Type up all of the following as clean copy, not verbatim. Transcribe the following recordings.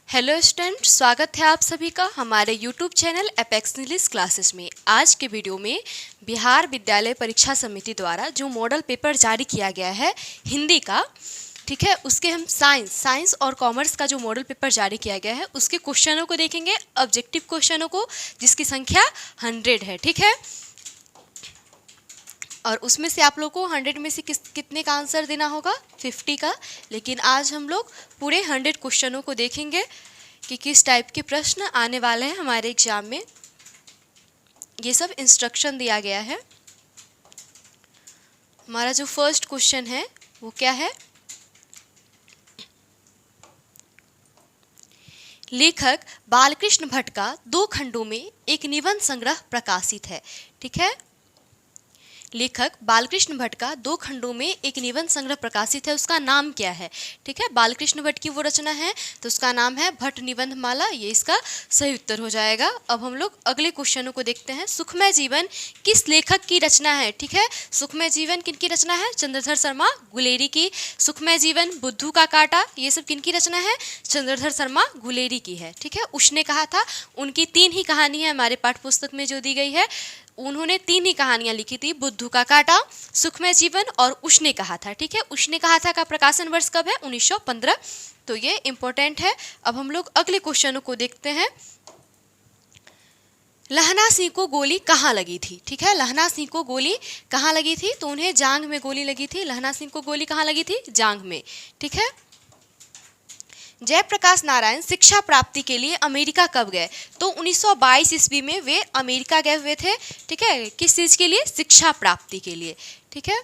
Hello student, स्वागत है आप सभी का हमारे YouTube channel apex English classes में। आज के वीडियो में बिहार विद्यालय परीक्षा समिति द्वारा जो मॉडल पेपर जारी किया गया है हिंदी का, ठीक है, उसके हम साइंस और कॉमर्स का जो मॉडल पेपर जारी किया गया है उसके क्वेश्चनों को देखेंगे, ऑब्जेक्टिव क्वेश्चनों को, जिसकी संख्या 100 है। ठीक है, और उसमें से आप लोग को 100 में से कितने का आंसर देना होगा? 50 का। लेकिन आज हम लोग पूरे 100 क्वेश्चनों को देखेंगे कि किस टाइप के प्रश्न आने वाले हैं हमारे एग्जाम में। ये सब इंस्ट्रक्शन दिया गया है। हमारा जो फर्स्ट क्वेश्चन है वो क्या है? लेखक बालकृष्ण भट्ट का 2 खंडों में एक निबंध संग्रह प्रकाशित है। ठीक है, लेखक बालकृष्ण भट्ट का 2 खंडों में एक निबंध संग्रह प्रकाशित है, उसका नाम क्या है? ठीक है, बालकृष्ण भट्ट की वो रचना है तो उसका नाम है भट्ट निबंध माला। ये इसका सही उत्तर हो जाएगा। अब हम लोग अगले क्वेश्चनों को देखते हैं। सुखमय जीवन किस लेखक की रचना है? ठीक है, सुखमय जीवन किनकी रचना है? चंद्रधर शर्मा गुलेरी की। सुखमय जीवन, बुद्धू का कांटा, ये सब किनकी रचना है? चंद्रधर शर्मा गुलेरी की है। ठीक है, उसने कहा था, उनकी 3 ही कहानी है हमारे पाठ्य पुस्तक में जो दी गई है। उन्होंने 3 ही कहानियां लिखी थी, बुद्धू का कांटा, सुखमय जीवन और उसने कहा था। ठीक है, उसने कहा था का प्रकाशन वर्ष कब है? 1915। तो ये इंपॉर्टेंट है। अब हम लोग अगले क्वेश्चनों को देखते हैं। लहना सिंह को गोली कहाँ लगी थी? ठीक है, लहना सिंह को गोली कहाँ लगी थी? तो उन्हें जांघ में गोली लगी थी। लहना सिंह को गोली कहाँ लगी थी? जांघ में। ठीक है, जयप्रकाश नारायण शिक्षा प्राप्ति के लिए अमेरिका कब गए? तो 1922 ईस्वी में वे अमेरिका गए हुए थे। ठीक है, किस चीज़ के लिए? शिक्षा प्राप्ति के लिए। ठीक है,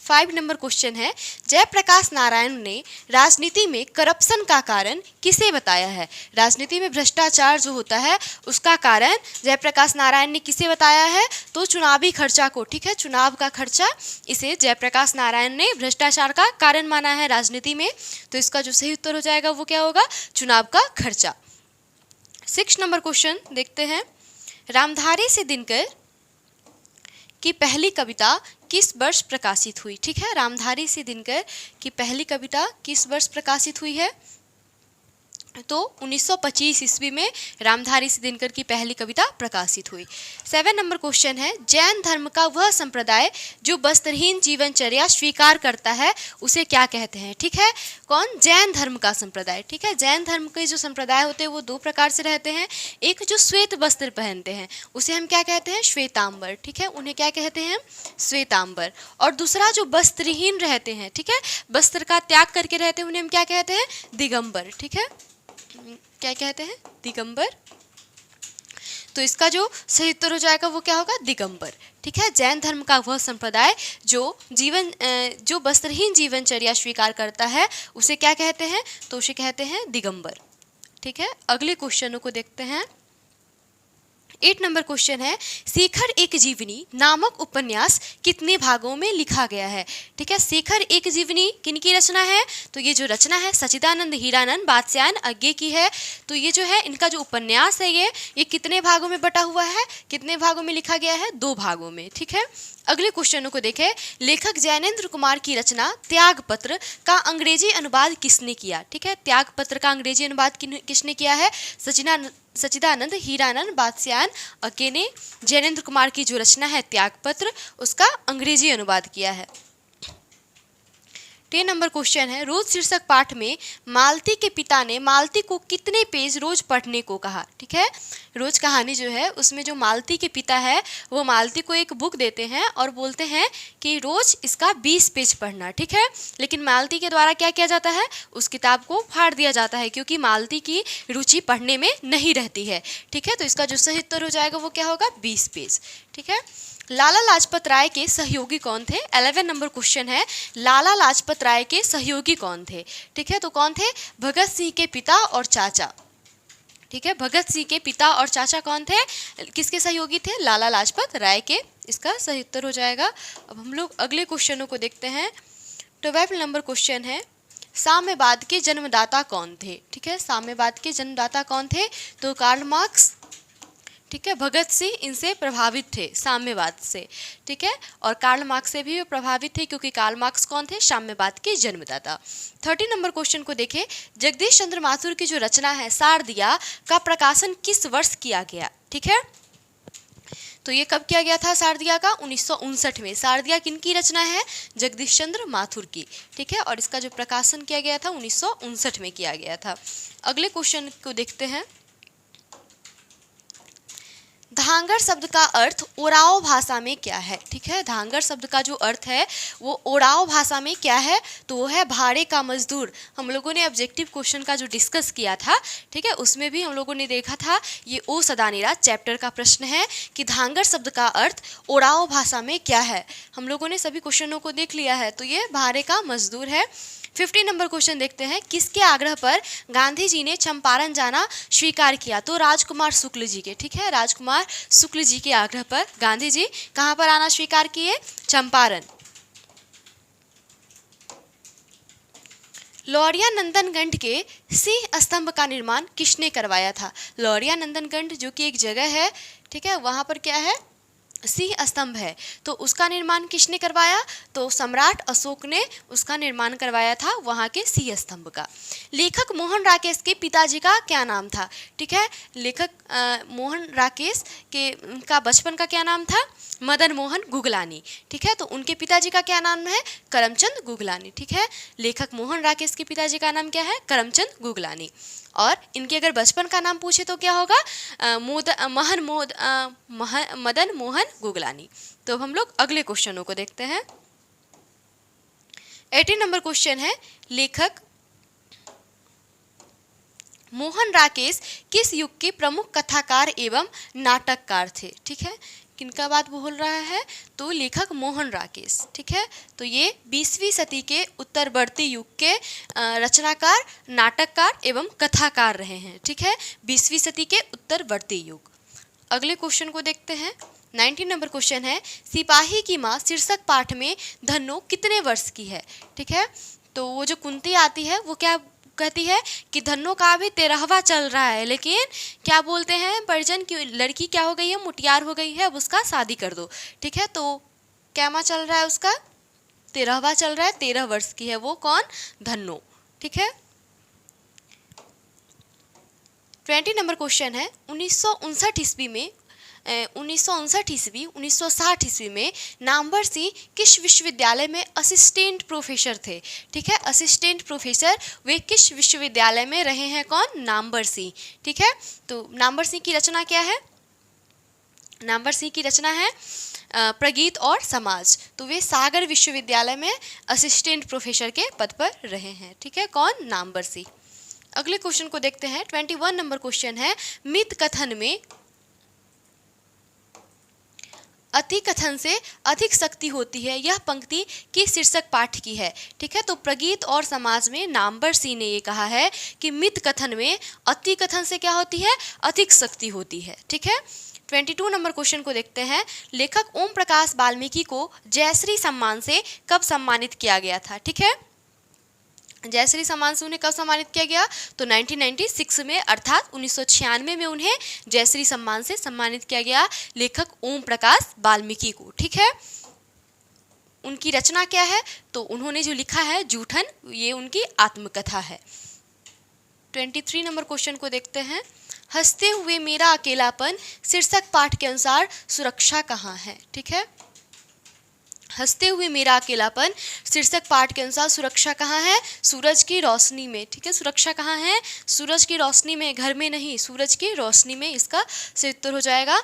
5 नंबर क्वेश्चन है, जयप्रकाश नारायण ने राजनीति में करप्शन का कारण किसे बताया है? राजनीति में भ्रष्टाचार जो होता है उसका कारण जयप्रकाश नारायण ने किसे बताया है? तो चुनावी खर्चा को। ठीक है, चुनाव का खर्चा, इसे जयप्रकाश नारायण ने भ्रष्टाचार का कारण माना है राजनीति में। तो इसका जो सही उत्तर हो जाएगा वो क्या होगा? चुनाव का खर्चा। 6 नंबर क्वेश्चन देखते हैं। रामधारी से दिनकर की पहली कविता किस वर्ष प्रकाशित हुई? ठीक है, रामधारी से दिनकर की पहली कविता किस वर्ष प्रकाशित हुई है? तो 1925 ईस्वी में रामधारी से दिनकर की पहली कविता प्रकाशित हुई। 7 नंबर क्वेश्चन है, जैन धर्म का वह संप्रदाय जो वस्त्रहीन जीवनचर्या स्वीकार करता है उसे क्या कहते हैं? ठीक है, कौन? जैन धर्म का संप्रदाय। ठीक है, जैन धर्म के जो संप्रदाय होते हैं वो 2 प्रकार से रहते हैं। एक जो श्वेत वस्त्र पहनते हैं उसे हम क्या कहते हैं? श्वेतांबर। ठीक है, उन्हें क्या कहते हैं? श्वेतांबर। और दूसरा जो वस्त्रहीन रहते हैं, ठीक है, वस्त्र का त्याग करके रहते हैं, उन्हें हम क्या कहते हैं? दिगंबर। ठीक है, क्या कहते हैं? दिगंबर। तो इसका जो सही उत्तर हो जाएगा वो क्या होगा? दिगंबर। ठीक है, जैन धर्म का वह संप्रदाय जो वस्त्रहीन जीवनचर्या स्वीकार करता है उसे क्या कहते हैं? तो उसे कहते हैं दिगंबर। ठीक है, अगले क्वेश्चनों को देखते हैं। 8 नंबर क्वेश्चन है, शेखर एक जीवनी नामक उपन्यास कितने भागों में लिखा गया है? ठीक है, शेखर एक जीवनी किनकी रचना है? तो ये जो रचना है सच्चिदानंद हीरानंद बादशाहन अज्ञे की है। तो ये जो है इनका जो उपन्यास है ये कितने भागों में बटा हुआ है? कितने भागों में लिखा गया है? 2 भागों में। ठीक है, अगले क्वेश्चनों को देखें। लेखक जैनेन्द्र कुमार की रचना त्यागपत्र का अंग्रेजी अनुवाद किसने किया? ठीक है, त्यागपत्र का अंग्रेजी अनुवाद किसने किया है? सच्चिदानंद हीरानंद बादशाहन अज्ञे ने जैनेन्द्र कुमार की जो रचना है त्यागपत्र उसका अंग्रेजी अनुवाद किया है। 10 नंबर क्वेश्चन है, रोज शीर्षक पाठ में मालती के पिता ने मालती को कितने पेज रोज पढ़ने को कहा? ठीक है, रोज कहानी जो है उसमें जो मालती के पिता है वो मालती को एक बुक देते हैं और बोलते हैं कि रोज इसका 20 पेज पढ़ना। ठीक है, लेकिन मालती के द्वारा क्या किया जाता है? उस किताब को फाड़ दिया जाता है क्योंकि मालती की रुचि पढ़ने में नहीं रहती है। ठीक है, तो इसका जो सही उत्तर हो जाएगा वो क्या होगा? 20 पेज। ठीक है, लाला लाजपत राय के सहयोगी कौन थे? 11 नंबर क्वेश्चन है, लाला लाजपत राय के सहयोगी कौन थे? ठीक है, तो कौन थे? भगत सिंह के पिता और चाचा। ठीक है, भगत सिंह के पिता और चाचा कौन थे? किसके सहयोगी थे? लाला लाजपत राय के। इसका सही उत्तर हो जाएगा। अब हम लोग अगले क्वेश्चनों को देखते हैं। 12 नंबर क्वेश्चन है, साम्यवाद के जन्मदाता कौन थे? ठीक है, साम्यवाद के जन्मदाता कौन थे? तो कार्ल मार्क्स। ठीक है। भगत सिंह इनसे प्रभावित थे, साम्यवाद से, ठीक है। और कार्ल मार्क्स से भी प्रभावित थे, क्योंकि कार्ल मार्क्स कौन थे? साम्यवाद के जन्मदाता। 30 नंबर क्वेश्चन को देखें, जगदीश चंद्र माथुर की जो रचना है शारदिया का प्रकाशन किस वर्ष किया गया? ठीक है, तो ये कब किया गया था शारदिया का? 1959 में। शारदिया किनकी रचना है? जगदीश चंद्र माथुर की, ठीक है। और इसका जो प्रकाशन किया गया था 1959 में किया गया था। अगले क्वेश्चन को देखते हैं, धांगर शब्द का अर्थ ओराओ भाषा में क्या है? ठीक है, धांगर शब्द का जो अर्थ है वो ओराओ भाषा में क्या है? तो वो है भाड़े का मजदूर। हम लोगों ने ऑब्जेक्टिव क्वेश्चन का जो डिस्कस किया था, ठीक है, उसमें भी हम लोगों ने देखा था, ये ओ सदानीरा चैप्टर का प्रश्न है कि धांगर शब्द का अर्थ ओराओ भाषा में क्या है। हम लोगों ने सभी क्वेश्चनों को देख लिया है, तो ये भाड़े का मजदूर है। 50 नंबर क्वेश्चन देखते हैं, किसके आग्रह पर गांधी जी ने चंपारण जाना स्वीकार किया? तो राजकुमार शुक्ल जी के, ठीक है, राजकुमार शुक्ल जी के आग्रह पर गांधी जी कहां पर आना स्वीकार किए? चंपारण। लौरिया नंदनगंज के सिंह स्तंभ का निर्माण किसने करवाया था? लौरिया नंदनगंज जो कि एक जगह है, ठीक है, वहां पर क्या है? सिंह स्तंभ है। तो उसका निर्माण किसने करवाया? तो सम्राट अशोक ने उसका निर्माण करवाया था, वहाँ के सिंह स्तंभ का। लेखक मोहन राकेश के पिताजी का क्या नाम था? ठीक है, लेखक मोहन राकेश के का बचपन का क्या नाम था? मदन मोहन गुगलानी, ठीक है। तो उनके पिताजी का क्या नाम है? करमचंद गुगलानी, ठीक है। लेखक मोहन राकेश के पिताजी का नाम क्या है? करमचंद गुगलानी। और इनके अगर बचपन का नाम पूछे तो क्या होगा? मदन मोहन गुगलानी। तो हम लोग अगले क्वेश्चनों को देखते हैं। 18 नंबर क्वेश्चन है, लेखक मोहन राकेश किस युग के प्रमुख कथाकार एवं नाटककार थे? ठीक है, किनका बात बोल रहा है? तो लेखक मोहन राकेश, ठीक है। तो ये 20वीं सदी के उत्तरवर्ती युग के रचनाकार, नाटककार एवं कथाकार रहे हैं, ठीक है, 20वीं सदी के उत्तरवर्ती युग। अगले क्वेश्चन को देखते हैं। 19 नंबर क्वेश्चन है, सिपाही की माँ शीर्षक पाठ में धन्नो कितने वर्ष की है? ठीक है, तो वो जो कुंती आती है वो क्या कहती है कि धन्नो का भी 13वां चल रहा है, लेकिन क्या बोलते हैं परिजन की लड़की क्या हो गई है? मुटियार हो गई है, अब उसका शादी कर दो, ठीक है। तो क्या माह चल रहा है उसका? 13वां चल रहा है, 13 वर्ष की है वो, कौन? धन्नो, ठीक है। 20 नंबर क्वेश्चन है, 1959 ईस्वी में 1960 ईस्वी में नामवर सिंह किस विश्वविद्यालय में असिस्टेंट प्रोफेसर थे? ठीक है, असिस्टेंट प्रोफेसर वे किस विश्वविद्यालय में रहे हैं? कौन? नामवर सिंह, ठीक है। तो नामवर सिंह की रचना क्या है? नामवर सिंह की रचना है प्रगीत और समाज। तो वे सागर विश्वविद्यालय में असिस्टेंट प्रोफेसर के पद पर रहे हैं, ठीक है, कौन? नामवर सिंह। अगले क्वेश्चन को देखते हैं। 21 नंबर क्वेश्चन है, मित कथन में अति कथन से अधिक शक्ति होती है, यह पंक्ति किस शीर्षक पाठ की है? ठीक है, तो प्रगीत और समाज में नामवर सिंह ने ये कहा है कि मित कथन में अति कथन से क्या होती है? अधिक शक्ति होती है, ठीक है। 22 नंबर क्वेश्चन को देखते हैं। लेखक ओम प्रकाश वाल्मीकि को जयश्री सम्मान से कब सम्मानित किया गया था? ठीक है, जयश्री सम्मान से उन्हें कब सम्मानित किया गया? तो 1996 में, अर्थात 1996 में उन्हें जयश्री सम्मान से सम्मानित किया गया, लेखक ओम प्रकाश वाल्मीकि को, ठीक है। उनकी रचना क्या है? तो उन्होंने जो लिखा है जूठन, ये उनकी आत्मकथा है। 23 नंबर क्वेश्चन को देखते हैं। हंसते हुए मेरा अकेलापन शीर्षक पाठ के अनुसार सुरक्षा कहाँ है? ठीक है, हंसते हुए मेरा अकेलापन शीर्षक पाठ के अनुसार सुरक्षा कहाँ है? सूरज की रोशनी में, ठीक है। सुरक्षा कहाँ है? सूरज की रोशनी में, घर में नहीं, सूरज की रोशनी में, इसका सही उत्तर हो जाएगा।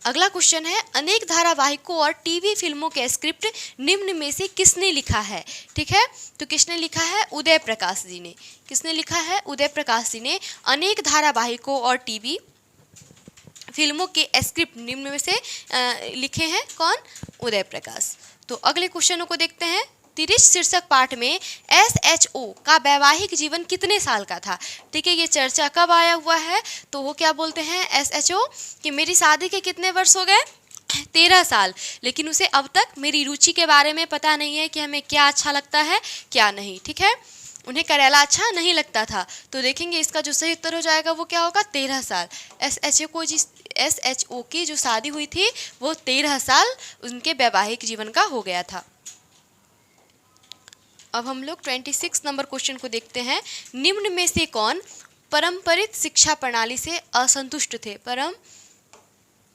अगला क्वेश्चन है, अनेक धारावाहिकों और टीवी फिल्मों के स्क्रिप्ट निम्न में से किसने लिखा है? ठीक है, तो किसने लिखा है? उदय प्रकाश जी ने। किसने लिखा है? उदय प्रकाश जी ने अनेक धारावाहिकों और टीवी फिल्मों के स्क्रिप्ट निम्न में से लिखे हैं, कौन? उदय प्रकाश। तो अगले क्वेश्चनों को देखते हैं। 30 शीर्षक पाठ में SHO का वैवाहिक जीवन कितने साल का था? ठीक है, ये चर्चा कब आया हुआ है? तो वो क्या बोलते हैं SHO कि मेरी शादी के कितने वर्ष हो गए? 13 साल, लेकिन उसे अब तक मेरी रुचि के बारे में पता नहीं है कि हमें क्या अच्छा लगता है क्या नहीं, ठीक है। उन्हें करेला अच्छा नहीं लगता था। तो देखेंगे इसका जो सही उत्तर हो जाएगा वो क्या होगा, 13 साल। SHO की जो शादी हुई थी वो 13 साल उनके वैवाहिक जीवन का हो गया था। अब हम लोग 26 नंबर क्वेश्चन को देखते हैं। निम्न में से कौन पारंपरिक शिक्षा प्रणाली से असंतुष्ट थे?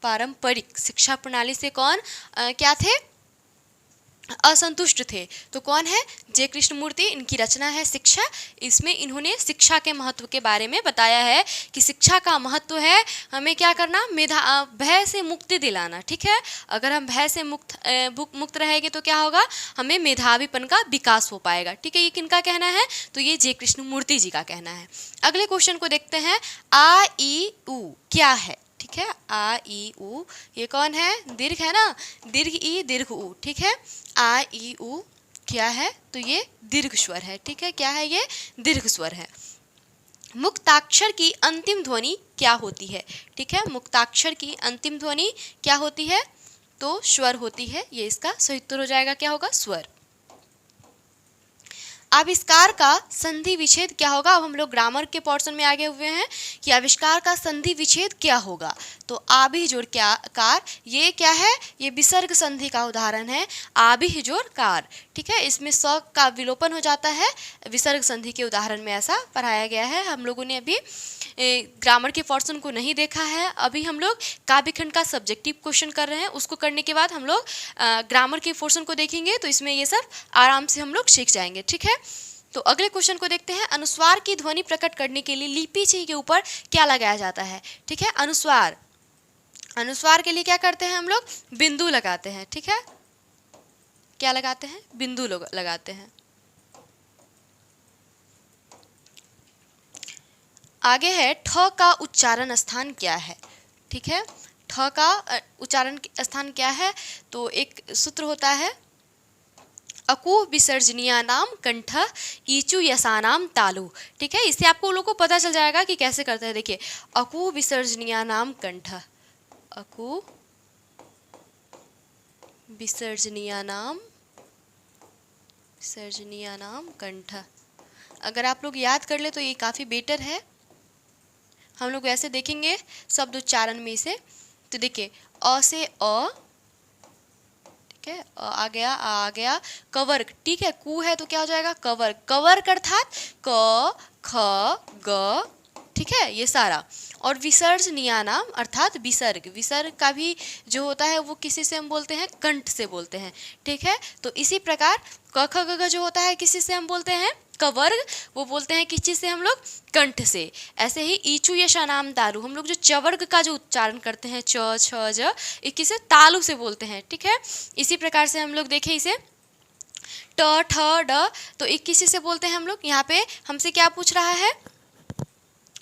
पारंपरिक शिक्षा प्रणाली से कौन क्या थे, असंतुष्ट थे? तो कौन है, जे कृष्णमूर्ति। इनकी रचना है शिक्षा। इसमें इन्होंने शिक्षा के महत्व के बारे में बताया है कि शिक्षा का महत्व है हमें क्या करना, भय से मुक्ति दिलाना। ठीक है, अगर हम भय से मुक्त रहेंगे तो क्या होगा, हमें मेधावीपन का विकास हो पाएगा। ठीक है, ये किनका कहना है, तो ये जे कृष्णमूर्ति जी का कहना है। अगले क्वेश्चन को देखते हैं। आ ई उ क्या है? ठीक है, आ ई उ ये कौन है, दीर्घ है ना, दीर्घ ई दीर्घ उ। ठीक है, आ ई उ क्या है, तो ये दीर्घ स्वर है। ठीक है, क्या है, ये दीर्घ स्वर है। मुक्ताक्षर की अंतिम ध्वनि क्या होती है? ठीक है, मुक्ताक्षर की अंतिम ध्वनि क्या होती है, तो स्वर होती है। ये इसका सही उत्तर हो जाएगा, क्या होगा, स्वर। आविष्कार का संधि विच्छेद क्या होगा? अब हम लोग ग्रामर के पोर्शन में आगे हुए हैं कि आविष्कार का संधि विच्छेद क्या होगा। तो आभि जोड़ क्या कार, ये क्या है, ये विसर्ग संधि का उदाहरण है, आभि जोड़ कार। ठीक है, इसमें स का विलोपन हो जाता है, विसर्ग संधि के उदाहरण में ऐसा पढ़ाया गया है। हम लोगों ने अभी ग्रामर के पोर्शन को नहीं देखा है। अभी हम लोग काव्यखंड का सब्जेक्टिव क्वेश्चन कर रहे हैं, उसको करने के बाद हम लोग ग्रामर के पोर्शन को देखेंगे, तो इसमें ये सब आराम से हम लोग सीख जाएंगे। ठीक है, तो अगले क्वेश्चन को देखते हैं। अनुस्वार की ध्वनि प्रकट करने के लिए लिपि चिह्न के ऊपर क्या लगाया जाता है? ठीक है, अनुस्वार, अनुस्वार के लिए क्या करते हैं हम लोग, बिंदु लगाते हैं। ठीक है, क्या लगाते हैं, बिंदु लगाते हैं। आगे है ठ का उच्चारण स्थान क्या है? ठीक है, ठ का उच्चारण स्थान क्या है, तो एक सूत्र होता है, अकु विसर्जनीय नाम कंठ ईचु यसानाम तालु। ठीक है, इससे आपको लोगों को पता चल जाएगा कि कैसे करते हैं। देखिए, अकु विसर्जनीय नाम कंठ, अकु विसर्जनीय नाम कंठ। अगर आप लोग याद कर ले तो ये काफ़ी बेटर है। हम लोग ऐसे देखेंगे शब्द उच्चारण में से, तो देखिए अ से अ, ठीक है, आ गया, आ गया, कवर्ग। ठीक है, कु है तो क्या हो जाएगा, कवर्ग। कवर्ग अर्थात क ख ग। ठीक है, ये सारा। और विसर्जनीय नाम अर्थात विसर्ग, विसर्ग का भी जो होता है वो किसी से हम बोलते हैं, कंठ से बोलते हैं। ठीक है, तो इसी प्रकार क ख ग जो होता है किसी से हम बोलते हैं कवर्ग, वो बोलते हैं किस चीज़ से हम लोग, कंठ से। ऐसे ही ईचु यशा नाम तालु, हम लोग जो चवर्ग का जो उच्चारण करते हैं च छ ज, किसे तालु से बोलते हैं। ठीक है, इसी प्रकार से हम लोग देखें इसे ट ठ ड, तो एक किसी से बोलते हैं हम लोग। यहाँ पे हमसे क्या पूछ रहा है,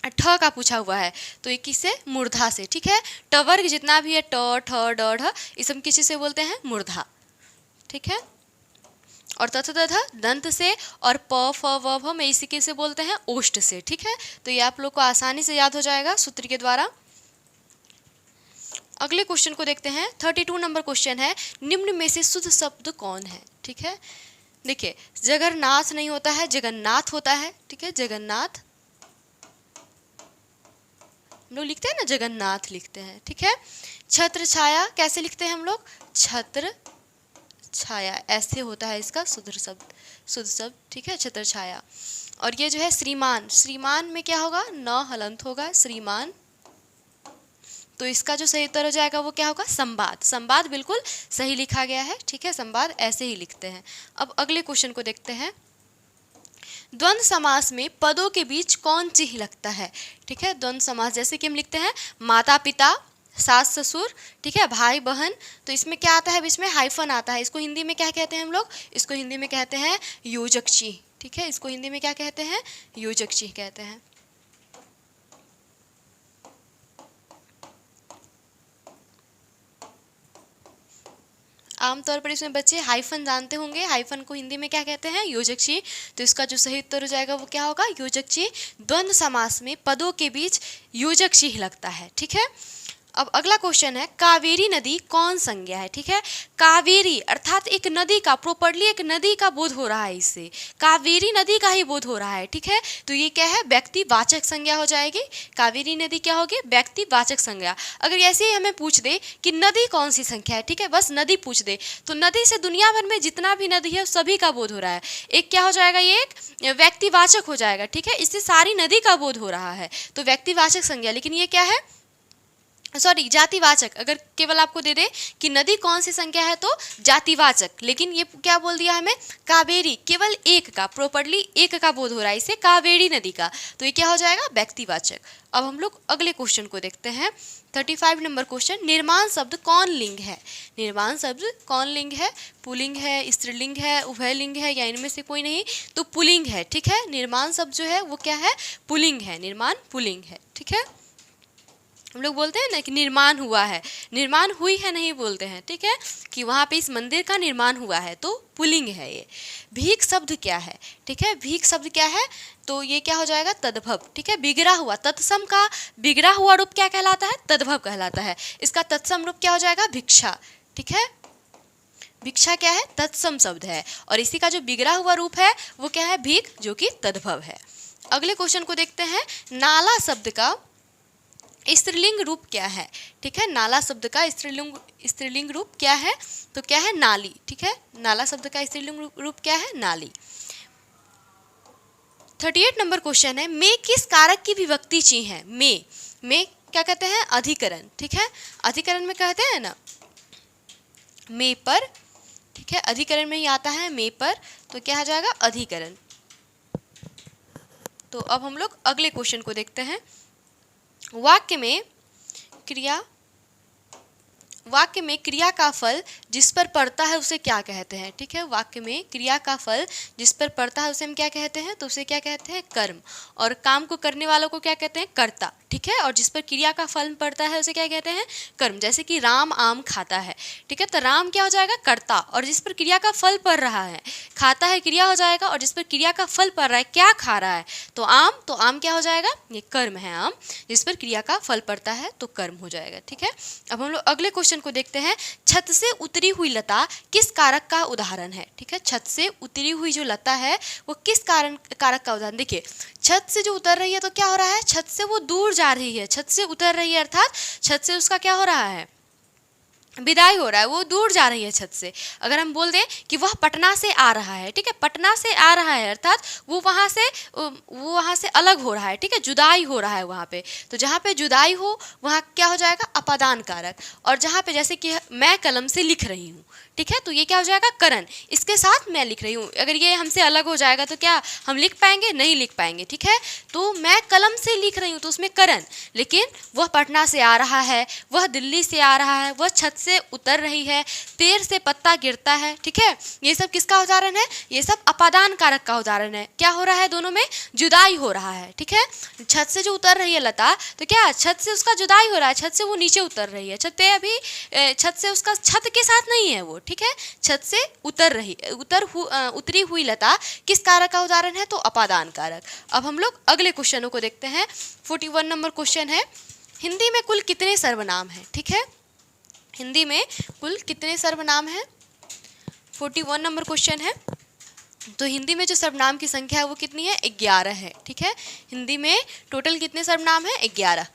ठ का पूछा हुआ है, तो ये किससे, मूर्धा से। ठीक है, टवर्ग जितना भी है ट ठ ड ढ, इस हम किसी से बोलते हैं, मूर्धा। ठीक है, और तथ तथा दंत से, और प फ व भ में इसी के से बोलते हैं, ओष्ठ से। ठीक है, तो ये आप लोग को आसानी से याद हो जाएगा सूत्र के द्वारा। अगले क्वेश्चन को देखते हैं। 32 नंबर क्वेश्चन है, निम्न में से शुद्ध शब्द कौन है? ठीक है, देखिए जगन्नाथ नहीं होता है, जगन्नाथ होता है। ठीक है, जगन्नाथ हम लोग लिखते हैं ना, जगन्नाथ लिखते हैं। ठीक है, छत्र छाया कैसे लिखते हैं हम लोग, छत्र छाया, ऐसे होता है इसका शुद्ध शब्द। ठीक है, छत्र छाया। और ये जो है श्रीमान, श्रीमान में क्या होगा, न हलंत होगा, श्रीमान। तो इसका जो सही उत्तर हो जाएगा वो क्या होगा, संवाद। संवाद बिल्कुल सही लिखा गया है। ठीक है, संवाद ऐसे ही लिखते हैं। अब अगले क्वेश्चन को देखते हैं। द्वंद्व समास में पदों के बीच कौन चिह्न लगता है? ठीक है, द्वंद्व समास जैसे कि हम लिखते हैं माता पिता, सास ससुर, ठीक है, भाई बहन, तो इसमें क्या आता है, बीच में हाइफन आता है। इसको हिंदी में क्या कहते हैं हम लोग, इसको हिंदी में कहते हैं योजक चिह्न। ठीक है, इसको हिंदी में क्या कहते हैं, योजक चिह्न कहते हैं। आमतौर पर इसमें बच्चे हाइफन जानते होंगे, हाइफन को हिंदी में क्या कहते हैं, योजक चिह्न। तो इसका जो सही उत्तर हो जाएगा वो क्या होगा, योजक चिह्न। द्वंद्व समास में पदों के बीच योजक चिह्न लगता है। ठीक है, अब अगला क्वेश्चन है, कावेरी नदी कौन संज्ञा है? ठीक है, कावेरी अर्थात एक नदी का, प्रॉपर्ली एक नदी का बोध हो रहा है, इससे कावेरी नदी का ही बोध हो रहा है। ठीक है, तो ये क्या है? व्यक्तिवाचक संज्ञा हो जाएगी। कावेरी नदी क्या होगी? व्यक्तिवाचक संज्ञा। अगर ऐसे ही हमें पूछ दे कि नदी कौन सी संख्या है, ठीक है, बस नदी पूछ दे, तो नदी से दुनिया भर में जितना भी नदी है सभी का बोध हो रहा है। एक क्या हो जाएगा? ये एक व्यक्तिवाचक हो जाएगा। ठीक है, इससे सारी नदी का बोध हो रहा है, तो व्यक्तिवाचक संज्ञा। लेकिन ये क्या है? सॉरी, जातिवाचक। अगर केवल आपको दे दे कि नदी कौन सी संख्या है तो जातिवाचक, लेकिन ये क्या बोल दिया हमें? कावेरी, केवल एक का, प्रॉपर्ली एक का बोध हो रहा है इसे, कावेरी नदी का, तो ये क्या हो जाएगा? व्यक्तिवाचक। अब हम लोग अगले क्वेश्चन को देखते हैं, 35 नंबर क्वेश्चन, निर्माण शब्द कौन लिंग है? निर्माण शब्द कौन लिंग है? पुल्लिंग है, स्त्रीलिंग है, उभयलिंग है, या इनमें से कोई नहीं? तो पुल्लिंग है। ठीक है, निर्माण शब्द जो है वो क्या है? पुल्लिंग है, निर्माण पुल्लिंग है। ठीक है, हम लोग बोलते हैं ना कि निर्माण हुआ है, निर्माण हुई है नहीं बोलते हैं। ठीक है, कि वहाँ पे इस मंदिर का निर्माण हुआ है, तो पुल्लिंग है ये। भीख शब्द क्या है? ठीक है, भीख शब्द क्या है? तो ये क्या हो जाएगा? तद्भव। ठीक है, बिगड़ा हुआ, तत्सम का बिगड़ा हुआ रूप क्या कहलाता है? तद्भव कहलाता है। इसका तत्सम रूप क्या हो जाएगा? भिक्षा। ठीक है, भिक्षा क्या है? तत्सम शब्द है, और इसी का जो बिगड़ा हुआ रूप है वो क्या है? भीख, जो कि तद्भव है। अगले क्वेश्चन को देखते हैं, नाला शब्द का स्त्रीलिंग रूप क्या है? ठीक है, नाला शब्द का स्त्रीलिंग रूप क्या है? तो क्या है? नाली। ठीक है, नाला शब्द का स्त्रीलिंग रूप क्या है? नाली। 38 नंबर क्वेश्चन है, में किस कारक की विभक्ति ची है? में क्या कहते हैं? अधिकरण। ठीक है, अधिकरण में कहते हैं ना में पर। ठीक है, अधिकरण में ही आता है में पर, तो क्या हो जाएगा? अधिकरण। तो अब हम लोग अगले क्वेश्चन को देखते हैं, वाक्य में क्रिया का फल जिस पर पड़ता है उसे क्या कहते हैं? ठीक है, वाक्य में क्रिया का फल जिस पर पड़ता है उसे हम क्या कहते हैं? तो उसे क्या कहते हैं? कर्म। और काम को करने वालों को क्या कहते हैं? कर्ता। ठीक है, और जिस पर क्रिया का फल पड़ता है उसे क्या कहते हैं? कर्म। जैसे कि राम आम खाता है। ठीक है, तो राम क्या हो जाएगा? कर्ता, और जिस पर क्रिया का फल पड़ रहा है, खाता है क्रिया हो जाएगा, और जिस पर क्रिया का फल पड़ रहा है, क्या खा रहा है? तो आम क्या हो जाएगा? ये कर्म है। आम जिस पर क्रिया का फल पड़ता है तो कर्म हो जाएगा। ठीक है, अब हम लोग अगले क्वेश्चन को देखते हैं, छत से उतरी हुई लता किस कारक का उदाहरण है? ठीक है, छत से उतरी हुई जो लता है वो किस कारक का उदाहरण? देखिए, छत से जो उतर रही है तो क्या हो रहा है? छत से वो दूर जा रही है, छत से उतर रही है, अर्थात छत से उसका क्या हो रहा है? विदाई हो रहा है, वो दूर जा रही है छत से। अगर हम बोल दें कि वह पटना से आ रहा है, ठीक है, पटना से आ रहा है अर्थात वो वहाँ से अलग हो रहा है। ठीक है, जुदाई हो रहा है वहाँ पे, तो जहाँ पे जुदाई हो वहाँ क्या हो जाएगा? अपादान कारक। और जहाँ पे जैसे कि मैं कलम से लिख रही हूँ, ठीक है, तो ये क्या हो जाएगा? करण। इसके साथ मैं लिख रही हूँ, अगर ये हमसे अलग हो जाएगा तो क्या हम लिख पाएंगे? नहीं लिख पाएंगे। ठीक है, तो मैं कलम से लिख रही हूँ तो उसमें करण, लेकिन वह पटना से आ रहा है, वह दिल्ली से आ रहा है, वह छत से उतर रही है, पेड़ से पत्ता गिरता है। ठीक है, ये सब किसका उदाहरण है? ये सब अपादान कारक का उदाहरण है। क्या हो रहा है? दोनों में जुदाई हो रहा है। ठीक है, छत से जो उतर रही है लता, तो क्या छत से उसका जुदाई हो रहा है, छत से वो नीचे उतर रही है, छत पे अभी छत से उसका छत के साथ नहीं है वो। ठीक है, छत से उतरी हुई लता किस कारक का उदाहरण है? तो अपादान कारक। अब हम लोग अगले क्वेश्चनों को देखते हैं, 41 नंबर क्वेश्चन है, हिंदी में कुल कितने सर्वनाम हैं? ठीक है, हिंदी में कुल कितने सर्वनाम हैं? 41 नंबर क्वेश्चन है, तो हिंदी में जो सर्वनाम की संख्या है वो कितनी है? 11 है। ठीक है, हिंदी में टोटल कितने सर्वनाम है? 11।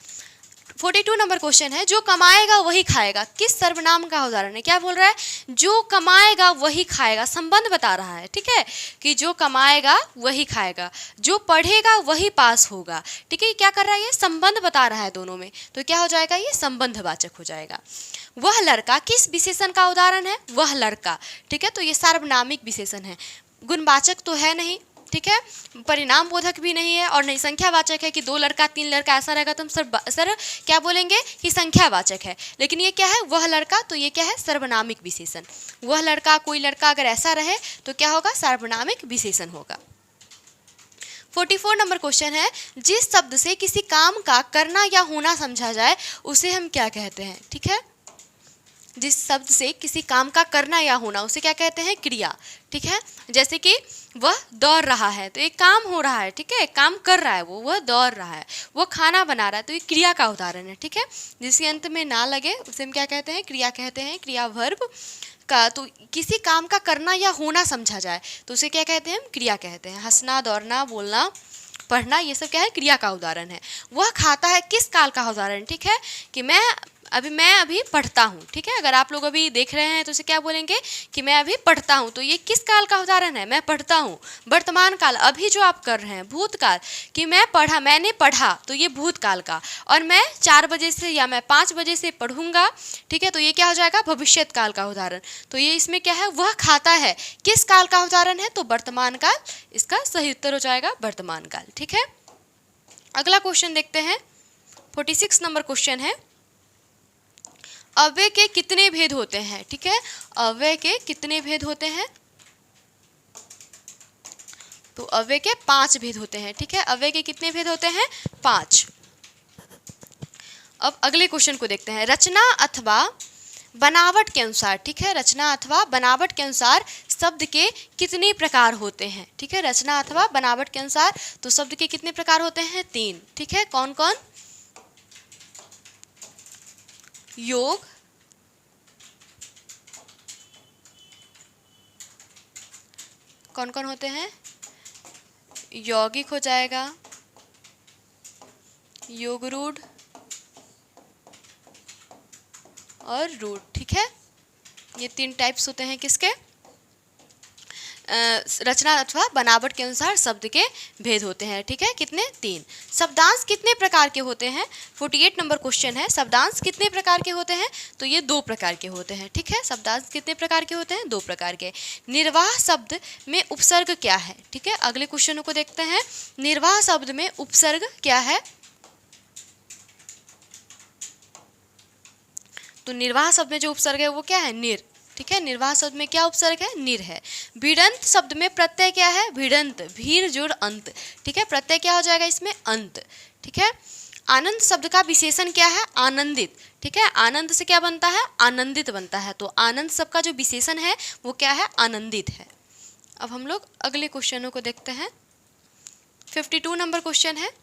42 नंबर क्वेश्चन है, जो कमाएगा वही खाएगा किस सर्वनाम का उदाहरण है? क्या बोल रहा है? जो कमाएगा वही खाएगा, संबंध बता रहा है। ठीक है, कि जो कमाएगा वही खाएगा, जो पढ़ेगा वही पास होगा। ठीक है, क्या कर रहा है? ये संबंध बता रहा है दोनों में, तो क्या हो जाएगा? ये संबंधवाचक हो जाएगा। वह लड़का किस विशेषण का उदाहरण है? वह लड़का। ठीक है, तो ये सार्वनामिक विशेषण है, गुणवाचक तो है नहीं। ठीक है, परिणाम बोधक भी नहीं है, और नहीं संख्यावाचक है कि 2 लड़का 3 लड़का ऐसा रहेगा तो हम सर क्या बोलेंगे कि संख्यावाचक है। लेकिन ये क्या है? वह लड़का, तो ये क्या है? सर्वनामिक विशेषण। वह लड़का, कोई लड़का अगर ऐसा रहे तो क्या होगा? सार्वनामिक विशेषण होगा। 44 नंबर क्वेश्चन है, जिस शब्द से किसी काम का करना या होना समझा जाए उसे हम क्या कहते हैं? ठीक है, जिस शब्द से किसी काम का करना या होना उसे क्या कहते हैं, क्रिया। ठीक है, जैसे कि वह दौड़ रहा है तो एक काम हो रहा है, ठीक है, काम कर रहा है वह दौड़ रहा है। वो खाना बना रहा है तो ये क्रिया का उदाहरण है। ठीक है, जिसके अंत में ना लगे उसे हम क्या कहते हैं, क्रिया कहते हैं। क्रिया वर्ब का तो किसी काम का करना या होना समझा जाए तो उसे क्या कहते हैं, हम क्रिया कहते हैं। हंसना, दौड़ना, बोलना, पढ़ना, ये सब क्या है, क्रिया का उदाहरण है। वह खाता है किस काल का उदाहरण, ठीक है, कि मैं अभी पढ़ता हूँ। ठीक है, अगर आप लोग अभी देख रहे हैं तो उसे क्या बोलेंगे कि मैं अभी पढ़ता हूँ, तो ये किस काल का उदाहरण है, मैं पढ़ता हूँ। वर्तमान काल, अभी जो आप कर रहे हैं, भूतकाल कि मैंने पढ़ा, तो ये भूतकाल का। और मैं 4 बजे से या मैं 5 बजे से पढ़ूंगा, ठीक है, तो ये क्या हो जाएगा, भविष्यत काल का उदाहरण। तो ये इसमें क्या है, वह खाता है किस काल का उदाहरण है, तो वर्तमान काल इसका सही उत्तर हो जाएगा, वर्तमान काल। ठीक है, अगला क्वेश्चन देखते हैं। 46 नंबर क्वेश्चन है, अव्यय के कितने भेद होते हैं। ठीक है, अव्यय के कितने भेद होते हैं, तो अव्यय के 5 भेद होते हैं। ठीक है, अव्यय के कितने भेद होते हैं, 5। अब अगले क्वेश्चन को देखते हैं। रचना अथवा बनावट के अनुसार, ठीक है, रचना अथवा बनावट के अनुसार शब्द के कितने प्रकार होते हैं। ठीक है, रचना अथवा बनावट के अनुसार तो शब्द के कितने प्रकार होते हैं, 3। ठीक है, कौन कौन, योग, कौन कौन होते हैं, यौगिक हो जाएगा, योगरूढ़ और रूढ़। ठीक है, ये 3 टाइप्स होते हैं किसके, रचना अथवा बनावट के अनुसार शब्द के भेद होते हैं। ठीक है, कितने, 3। शब्दांश कितने प्रकार के होते हैं, 48 नंबर क्वेश्चन है। शब्दांश कितने प्रकार के होते हैं, तो ये 2 प्रकार के होते हैं। ठीक है, शब्दांश कितने प्रकार के होते हैं, 2 प्रकार के। निर्वाह शब्द में उपसर्ग क्या है। ठीक है, अगले क्वेश्चन को देखते हैं। निर्वाह शब्द में उपसर्ग क्या है, तो निर्वाह शब्द में जो उपसर्ग है वो क्या है, निर। ठीक है, निर्वाह शब्द में क्या उपसर्ग है, निर है। भिड़ंत शब्द में प्रत्यय क्या है, भिड़ंत, भीड़ जोड़ अंत। ठीक है, प्रत्यय क्या हो जाएगा इसमें, अंत। ठीक है, आनंद शब्द का विशेषण क्या है, आनंदित। ठीक है, आनंद से क्या बनता है, आनंदित बनता है। तो आनंद शब्द का जो विशेषण है वो क्या है, आनंदित है। अब हम लोग अगले क्वेश्चनों को देखते हैं। 52 नंबर क्वेश्चन है,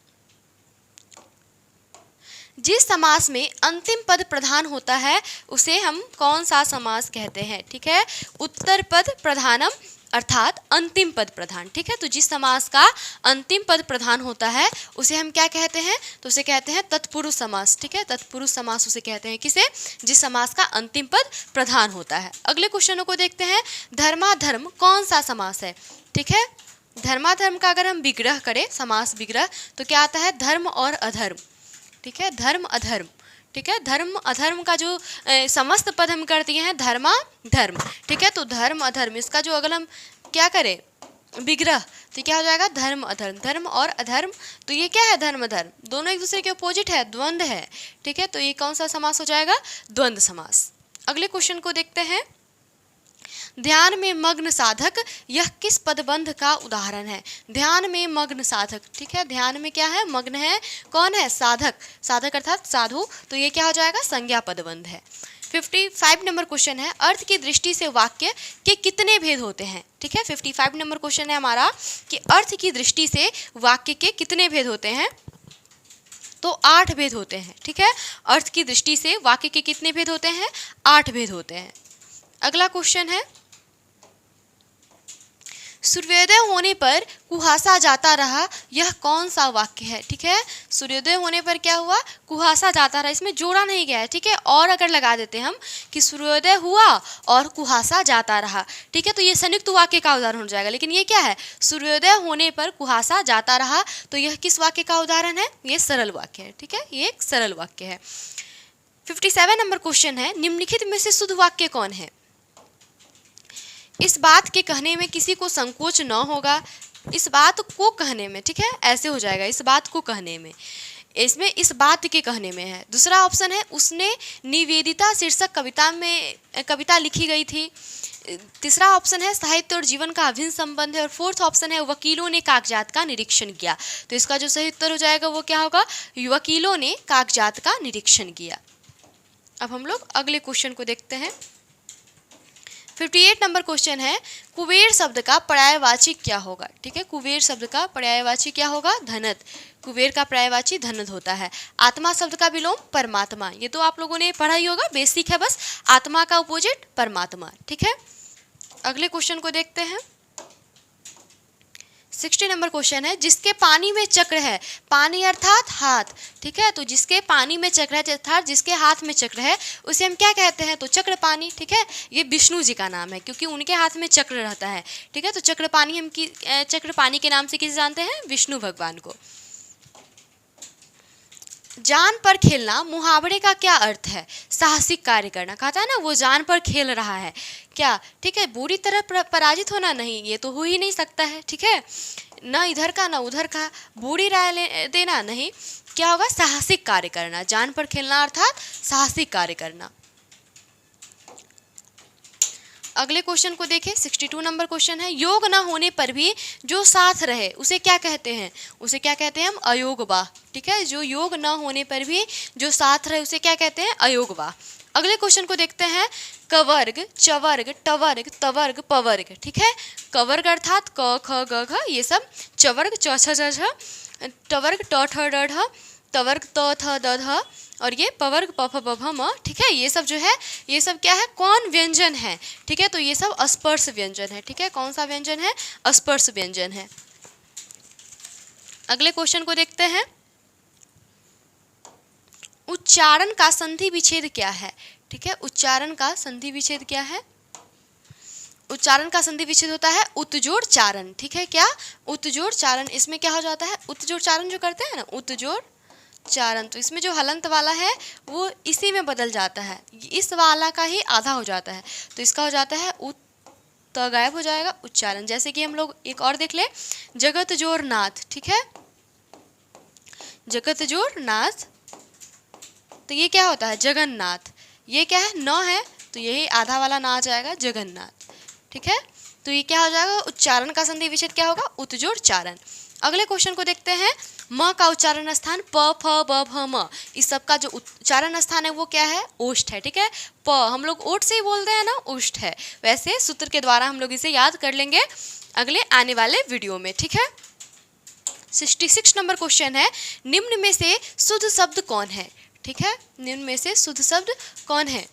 जिस समास में अंतिम पद प्रधान होता है उसे हम कौन सा समास कहते हैं। ठीक है, उत्तर पद प्रधानम अर्थात अंतिम पद प्रधान। ठीक है, तो जिस समास का अंतिम पद प्रधान होता है उसे हम क्या कहते हैं, तो उसे कहते हैं तत्पुरुष समास। ठीक है, तत्पुरुष समास उसे कहते हैं, किसे, जिस समास का अंतिम पद प्रधान होता है। अगले क्वेश्चनों को देखते हैं। धर्माधर्म कौन सा समास है। ठीक है, धर्माधर्म का अगर हम विग्रह करें, समास विग्रह, तो क्या आता है, धर्म और अधर्म। ठीक है, धर्म अधर्म। ठीक है, धर्म अधर्म का जो समस्त पद हम कर दिए हैं, धर्मा धर्म। ठीक है, तो धर्म अधर्म, इसका जो अगर हम क्या करें, विग्रह, तो क्या हो जाएगा, धर्म अधर्म। धर्म और अधर्म, तो ये क्या है, धर्म अधर्म, दोनों एक दूसरे के अपोजिट है, द्वंद्व है। ठीक है, तो ये कौन सा समास हो जाएगा, द्वंद्व समास। अगले क्वेश्चन को देखते हैं। ध्यान में मग्न साधक, यह किस पदबंध का उदाहरण है। ध्यान में मग्न साधक, ठीक है, ध्यान में क्या है, मग्न है, कौन है, साधक। साधक अर्थात साधु, तो ये क्या हो जाएगा, संज्ञा पदबंध है। 55 नंबर क्वेश्चन है, अर्थ की दृष्टि से वाक्य के कितने भेद होते हैं। ठीक है, 55 नंबर क्वेश्चन है हमारा कि अर्थ की दृष्टि से वाक्य के कितने भेद होते हैं, तो 8 भेद होते हैं। ठीक है, अर्थ की दृष्टि से वाक्य के कितने भेद होते हैं, 8 भेद होते हैं। अगला क्वेश्चन है, सूर्योदय होने पर कुहासा जाता रहा, यह कौन सा वाक्य है। ठीक है, सूर्योदय होने पर क्या हुआ, कुहासा जाता रहा, इसमें जोड़ा नहीं गया है। ठीक है, और अगर लगा देते हम कि सूर्योदय हुआ और कुहासा जाता रहा, ठीक है, तो ये संयुक्त वाक्य का उदाहरण हो जाएगा। लेकिन ये क्या है, सूर्योदय होने पर कुहासा जाता रहा, तो यह किस वाक्य का उदाहरण है, ये सरल वाक्य है। ठीक है, ये एक सरल वाक्य है। 57 नंबर क्वेश्चन है, निम्नलिखित में से शुद्ध वाक्य कौन है। इस बात के कहने में किसी को संकोच न होगा, इस बात को कहने में। ठीक है, ऐसे हो जाएगा, इस बात को कहने में, इसमें इस बात के कहने में है। दूसरा ऑप्शन है, उसने निवेदिता शीर्षक कविता लिखी गई थी। तीसरा ऑप्शन है, साहित्य और जीवन का अभिन्न संबंध है। और फोर्थ ऑप्शन है, वकीलों ने कागजात का निरीक्षण किया। तो इसका जो सही उत्तर हो जाएगा वो क्या होगा, वकीलों ने कागजात का निरीक्षण किया। अब हम लोग अगले क्वेश्चन को देखते हैं। 58 नंबर क्वेश्चन है, कुबेर शब्द का पर्यायवाची क्या होगा? ठीक है, कुबेर शब्द का पर्यायवाची क्या होगा? धनद। कुबेर का पर्यायवाची धनद होता है। आत्मा शब्द का विलोम परमात्मा, ये तो आप लोगों ने पढ़ा ही होगा, बेसिक है बस। आत्मा का अपोजिट परमात्मा। ठीक है, अगले क्वेश्चन को देखते हैं। 60 नंबर क्वेश्चन है, जिसके पानी में चक्र है, पानी अर्थात हाथ। ठीक है, तो जिसके पानी में चक्र है अर्थात जिसके हाथ में चक्र है उसे हम क्या कहते हैं? तो चक्र पानी। ठीक है, ये विष्णु जी का नाम है क्योंकि उनके हाथ में चक्र रहता है। ठीक है, तो चक्र पानी हम चक्र पानी के नाम से किसे जानते हैं? विष्णु भगवान को। जान पर खेलना मुहावरे का क्या अर्थ है? साहसिक कार्य करना। कहता है ना वो जान पर खेल रहा है क्या? ठीक है, बुरी तरह पराजित होना नहीं, ये तो हो ही नहीं सकता है। ठीक है, ना इधर का ना उधर का, बुरी राय देना नहीं, क्या होगा? साहसिक कार्य करना। जान पर खेलना अर्थात साहसिक कार्य करना। अगले क्वेश्चन को देखें। 62 नंबर क्वेश्चन है, योग ना होने पर भी जो साथ रहे उसे क्या कहते हैं? उसे क्या कहते हैं हम? अयोगवा। ठीक है, जो योग ना होने पर भी जो साथ रहे उसे क्या कहते हैं? अयोगवा। अगले क्वेश्चन को देखते हैं। कवर्ग, चवर्ग, टवर्ग, तवर्ग, पवर्ग। ठीक है, कवर्ग अर्थात क ख ग घ ये सब, चवर्ग च छ ज झ, टवर्ग ट ठ ड ढ, तवर्ग त थ द ध, और ये पवर्ग प फ ब भ म। ठीक है, ये सब जो है ये सब क्या है? कौन व्यंजन है? ठीक है, तो ये सब अस्पर्श व्यंजन है। ठीक है, कौन सा व्यंजन है? अस्पर्श व्यंजन है। अगले क्वेश्चन को देखते हैं। उच्चारण का संधि विच्छेद क्या है? ठीक है, उच्चारण का संधि विच्छेद क्या है? उच्चारण का संधि विच्छेद होता है उत्जोड़ चारण। ठीक है, क्या? उत्जोड़ चारण। इसमें क्या हो जाता है? उत्जोड़ चारण जो करते हैं ना, उत्जोड़ चारण, तो इसमें जो हलंत वाला है वो इसी में बदल जाता है, इस वाला का ही आधा हो जाता है, तो इसका हो जाता है तो गायब हो जाएगा उच्चारण। जैसे कि हम लोग एक और देख ले, जगत जोर नाथ। ठीक है, जगत जोर नाथ, तो ये क्या होता है? जगन्नाथ। ये क्या है? न है, तो यही आधा वाला ना आ जाएगा, जगन्नाथ। ठीक है, तो ये क्या हो जाएगा? उच्चारण का संधि विच्छेद क्या होगा? उत्जोड़ चारण। अगले क्वेश्चन को देखते हैं। म का उच्चारण स्थान प फ ब भ म, इस सब का जो उच्चारण स्थान है वो क्या है? ओष्ठ है। ठीक है, प हम लोग ओठ से ही बोलते हैं ना, ओष्ठ है। वैसे सूत्र के द्वारा हम लोग इसे याद कर लेंगे अगले आने वाले वीडियो में। ठीक है, 66 नंबर क्वेश्चन है, निम्न में से शुद्ध शब्द कौन है? ठीक है, निम्न में से शुद्ध शब्द कौन है?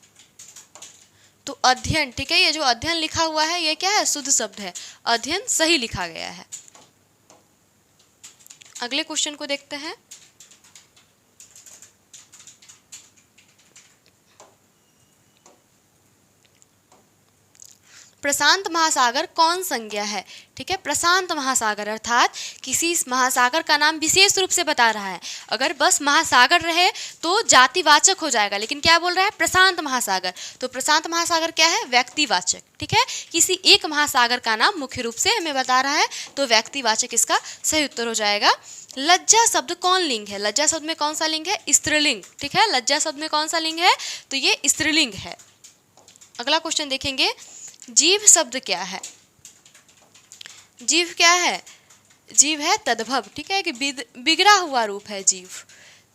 तो अध्ययन। ठीक है, ये जो अध्ययन लिखा हुआ है ये क्या है? शुद्ध शब्द है, अध्ययन सही लिखा गया है। अगले क्वेश्चन को देखते हैं। प्रशांत महासागर कौन संज्ञा है? ठीक है, प्रशांत महासागर अर्थात किसी महासागर का नाम विशेष रूप से बता रहा है। अगर बस महासागर रहे तो जातिवाचक हो जाएगा, लेकिन क्या बोल रहा है? प्रशांत महासागर, तो प्रशांत महासागर क्या है? व्यक्तिवाचक। ठीक है, किसी एक महासागर का नाम मुख्य रूप से हमें बता रहा है, तो व्यक्तिवाचक इसका सही उत्तर हो जाएगा। लज्जा शब्द कौन लिंग है? लज्जा शब्द में कौन सा लिंग है? स्त्रीलिंग। ठीक है, लज्जा शब्द में कौन सा लिंग है? तो ये स्त्रीलिंग है। अगला क्वेश्चन देखेंगे, जीव शब्द क्या है? जीव क्या है? जीव है तद्भव। ठीक है, कि बिगड़ा हुआ रूप है जीव।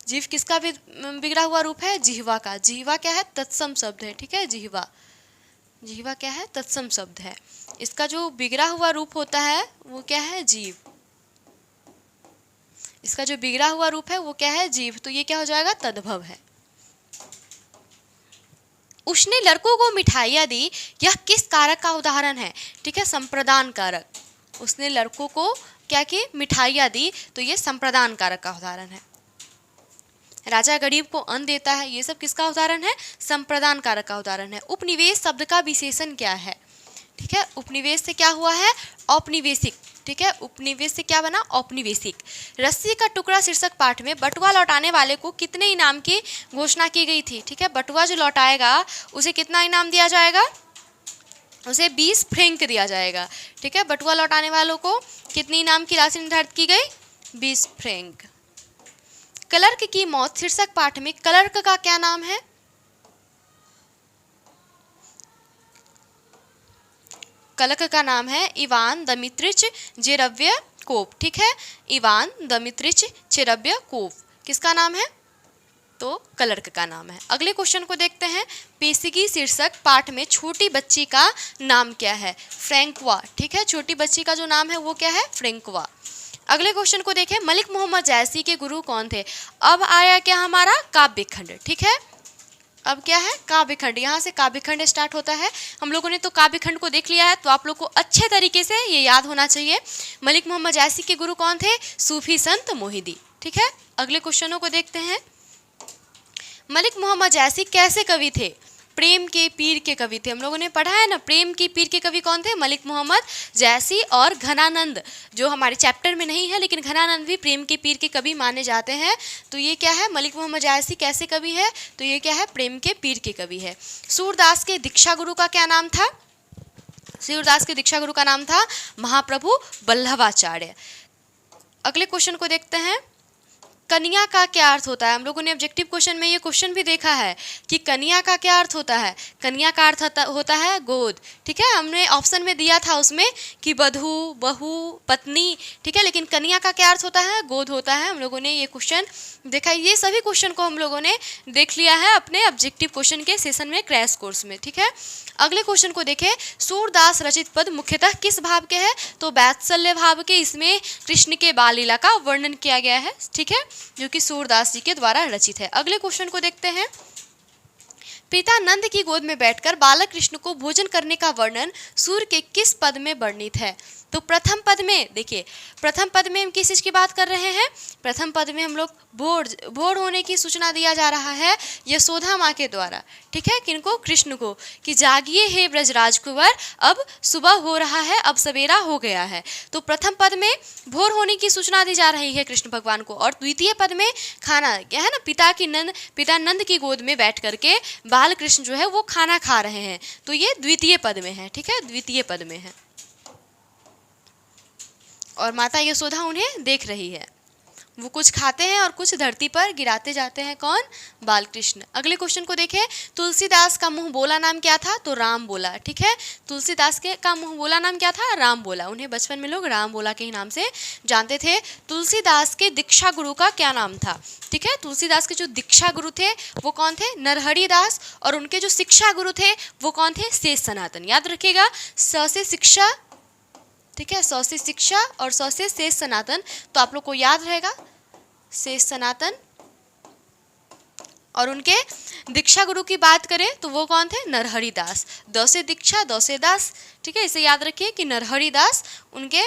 जीव किसका बिगड़ा हुआ रूप है? जिह्वा का। जिह्वा क्या है? तत्सम शब्द है। ठीक है, जिह्वा, जिह्वा क्या है? तत्सम शब्द है। इसका जो बिगड़ा हुआ रूप होता है वो क्या है? जीव। इसका जो बिगड़ा हुआ रूप है वो क्या है? जीव, तो ये क्या हो जाएगा? तद्भव है। उसने लड़कों को मिठाइयाँ दी, यह किस कारक का उदाहरण है? ठीक है, संप्रदान कारक। उसने लड़कों को क्या की? मिठाइयाँ दी, तो ये संप्रदान कारक का उदाहरण है। राजा गरीब को अन्न देता है, ये सब किसका उदाहरण है? संप्रदान कारक का उदाहरण है। उपनिवेश शब्द का विशेषण क्या है? ठीक है, उपनिवेश से क्या हुआ है? औपनिवेशिक। ठीक है, उपनिवेश से क्या बना? औपनिवेशिक। रस्सी का टुकड़ा शीर्षक पाठ में बटुआ लौटाने वाले को कितने इनाम की घोषणा की गई थी? ठीक है, बटुआ जो लौटाएगा उसे कितना इनाम दिया जाएगा? उसे 20 फ्रैंक दिया जाएगा। ठीक है, बटुआ लौटाने वालों को कितनी इनाम की राशि निर्धारित की गई? 20 फ्रैंक। क्लर्क की मौत शीर्षक पाठ में क्लर्क का क्या नाम है? क्लर्क का नाम है इवान दमित्रिच जेरव्यकोव। ठीक है, इवान दमित्रिच चेरव्यकोव किसका नाम है? तो क्लर्क का नाम है। अगले क्वेश्चन को देखते हैं। पेशिगी शीर्षक पाठ में छोटी बच्ची का नाम क्या है? फ्रैंकवा। ठीक है, छोटी बच्ची का जो नाम है वो क्या है? फ्रैंकवा। अगले क्वेश्चन को देखें। मलिक मोहम्मद जैसी के गुरु कौन थे? अब आया क्या हमारा? काव्य खंड। ठीक है, अब क्या है? काव्य खंड। यहाँ से काव्य खंड स्टार्ट होता है। हम लोगों ने तो काव्य खंड को देख लिया है, तो आप लोग को अच्छे तरीके से ये याद होना चाहिए। मलिक मोहम्मद जैसी के गुरु कौन थे? सूफी संत मोहिदी। ठीक है, अगले क्वेश्चनों को देखते हैं। मलिक मोहम्मद जैसी कैसे कवि थे? प्रेम के पीर के कवि थे। हम लोगों ने पढ़ा है ना, प्रेम के पीर के कवि कौन थे? मलिक मोहम्मद जैसी और घनानंद, जो हमारे चैप्टर में नहीं है लेकिन घनानंद भी प्रेम के पीर के कवि माने जाते हैं। तो ये क्या है? मलिक मोहम्मद जैसी कैसे कवि है? तो ये क्या है? प्रेम के पीर के कवि है। सूरदास के दीक्षा गुरु का क्या नाम था? सूरदास के दीक्षा गुरु का नाम था महाप्रभु वल्लभाचार्य। अगले क्वेश्चन को देखते हैं। कन्या का क्या अर्थ होता है? हम लोगों ने ऑब्जेक्टिव क्वेश्चन में ये क्वेश्चन भी देखा है कि कन्या का क्या अर्थ होता है। कन्या का अर्थ होता है गोद। ठीक है, हमने ऑप्शन में दिया था उसमें कि बधू, बहू, पत्नी। ठीक है, लेकिन कन्या का क्या अर्थ होता है? गोद होता है। हम लोगों ने ये क्वेश्चन देखा। ये सभी क्वेश्चन को हम लोगों ने देख लिया है अपने ऑब्जेक्टिव क्वेश्चन के सेशन में, क्रैश कोर्स में। ठीक है, अगले क्वेश्चन को देखें। सूरदास रचित पद मुख्यतः किस भाव के हैं? तो वात्सल्य भाव के। इसमें कृष्ण के बाल लीला का वर्णन किया गया है। ठीक है, जो कि सूरदास जी के द्वारा रचित है। अगले क्वेश्चन को देखते हैं। पिता नंद की गोद में बैठकर बालक कृष्ण को भोजन करने का वर्णन सूर्य के किस पद में वर्णित है? तो प्रथम पद में। देखिए, प्रथम पद में हम किस चीज की बात कर रहे हैं? प्रथम पद में हम लोग भोर होने की सूचना दिया जा रहा है यशोदा माँ के द्वारा। ठीक है, किनको? कृष्ण को, कि जागिए हे ब्रजराज कुंवर, अब सुबह हो रहा है, अब सवेरा हो गया है। तो प्रथम पद में भोर होने की सूचना दी जा रही है कृष्ण भगवान को, और द्वितीय पद में खाना क्या है ना, पिता नंद की गोद में बैठ करके बाल कृष्ण जो है वो खाना खा रहे हैं। तो ये द्वितीय पद में है। ठीक है, द्वितीय पद में है, और माता यशोदा उन्हें देख रही है। वो कुछ खाते हैं और कुछ धरती पर गिराते जाते हैं। कौन? बालकृष्ण। अगले क्वेश्चन को देखें। तुलसीदास का मुंह बोला नाम क्या था? तो राम बोला। ठीक है, तुलसीदास के का मुंह बोला नाम क्या था? राम बोला। उन्हें बचपन में लोग राम बोला के ही नाम से जानते थे। तुलसीदास के दीक्षा गुरु का क्या नाम था? ठीक है, तुलसीदास के जो दीक्षा गुरु थे वो कौन थे? नरहरि दास। और उनके जो शिक्षा गुरु थे वो कौन थे? शेष सनातन। याद रखिएगा, स से शिक्षा, ठीक है, 100 से शिक्षा और 100 से शेष सनातन। तो आप लोग को याद रहेगा शेष सनातन। और उनके दीक्षा गुरु की बात करें तो वो कौन थे? नरहरि दास। 2 से दीक्षा, 2 से दास। ठीक है, इसे याद रखिए कि नरहरि दास उनके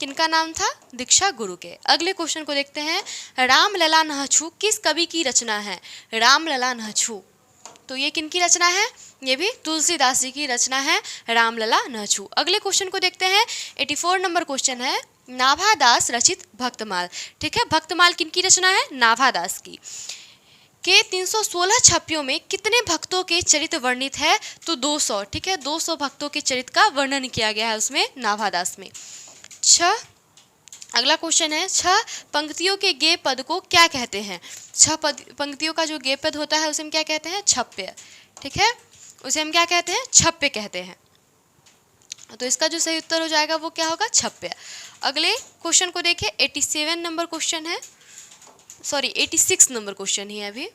किनका नाम था? दीक्षा गुरु के। अगले क्वेश्चन को देखते हैं। रामलला नहछु किस कवि की रचना है? रामलला नहछु, तो ये किनकी रचना है? ये भी तुलसीदास जी की रचना है, रामलला नहछु। अगले क्वेश्चन को देखते हैं। 84 नंबर क्वेश्चन है। नाभादास रचित भक्तमाल। ठीक है, भक्तमाल किनकी रचना है? नाभादास की। के 316 छप्पियों में कितने भक्तों के चरित्र वर्णित है? तो 200। ठीक है, 200 भक्तों के चरित्र का वर्णन किया गया है उसमें, नाभादास में। 6 अगला क्वेश्चन है। 6 पंक्तियों के गेय पद को क्या कहते हैं? 6 पंक्तियों का जो गेय पद होता है उसे हम क्या कहते हैं? छप्य। ठीक है, उसे हम क्या कहते हैं? छप्य कहते हैं। तो इसका जो सही उत्तर हो जाएगा वो क्या होगा? छप्य। अगले क्वेश्चन को देखिए। 87 नंबर क्वेश्चन है, सॉरी 86 नंबर क्वेश्चन ही है अभी।